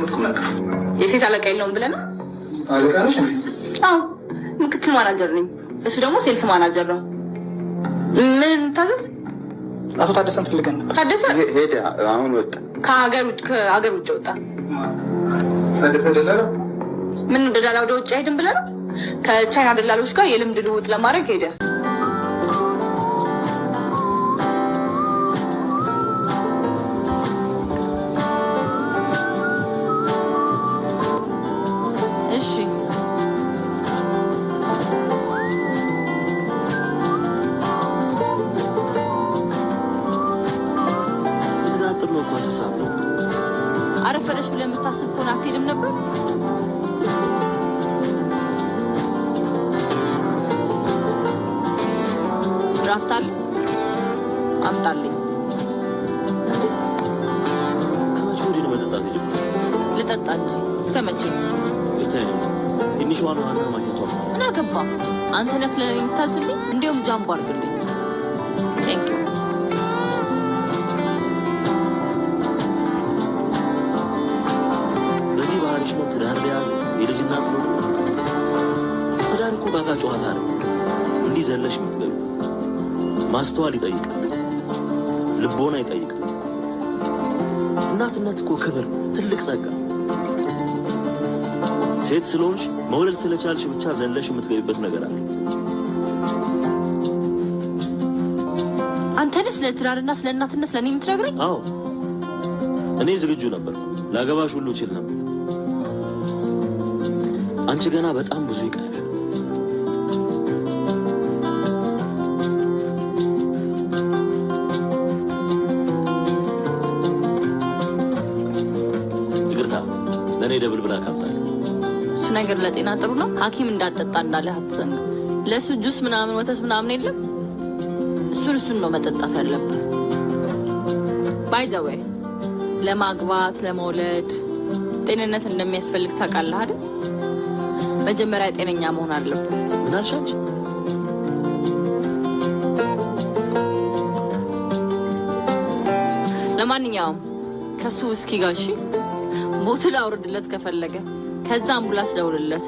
እየጠበቅኩ ነበር። የሴት አለቃ የለውም ብለህ ነው? አለቃ ነሽ እንዴ? አዎ፣ ምክትል ማናጀር ነኝ። እሱ ደግሞ ሴልስ ማናጀር ነው። ምን ታዘዝ? አቶ ታደሰን ፈልገን ነበር። ታደሰ ሄደ፣ አሁን ወጣ። ከሀገር ውጭ ወጣ። ታደሰ ደላላ? ምን ደላላ ወደ ውጭ አይሄድም ብለህ ነው? ከቻይና ደላሎች ጋር የልምድ ልውውጥ ለማድረግ ሄደ። እሺ አረፈደሽ ብለህ የምታስብ ከሆነ አትሄድም ነበር? ድራፍት አለ? አምጣልኝ። ከመቼ ወዲህ ነው መጠጣት የጀመረው? ልጠጣ እንጂ እስከ መቼ? ትንሽ ዋና ማኪያቶ ምን አገባ? አንተ ነህ ለኔ የምታዝልኝ? እንዲያውም ጃምቦ አድርግልኝ። ቴንክ ዩ። በዚህ ባህሪሽ ነው ትዳር ሊያዝ የልጅ እናት ነው። ትዳር እኮ ካካ ጨዋታ ነው። እንዲህ ዘለሽ የምትገቢ ማስተዋል ይጠይቃል፣ ልቦና ይጠይቃል። እናትነት እኮ ክብር፣ ትልቅ ጸጋ። ሴት ስለሆንሽ መውለድ ስለቻልሽ ብቻ ዘለሽ የምትገቢበት ነገር አለ። አንተ ነህ ስለ ትዳርና ስለ እናትነት ለኔ የምትነግረኝ? አዎ እኔ ዝግጁ ነበር፣ ላገባሽ ሁሉ እችል ነበር። አንቺ ገና በጣም ብዙ ይቀርሽ። ይቅርታ ለእኔ ደብል ብላ ካምጣል። እሱ ነገር ለጤና ጥሩ ነው። ሐኪም እንዳጠጣ እንዳለ አትዘን። ለእሱ ጁስ ምናምን ወተት ምናምን የለም። እሱን ነው መጠጣት ያለብህ። ባይዘወይ ለማግባት ለመውለድ ጤንነት እንደሚያስፈልግ ታውቃለህ አይደል? መጀመሪያ ጤነኛ መሆን አለብህ። ምን አልሻች? ለማንኛውም ከሱ እስኪ ጋር እሺ፣ ቦትል አውርድለት ከፈለገ፣ ከዛ አምቡላንስ ደውልለት።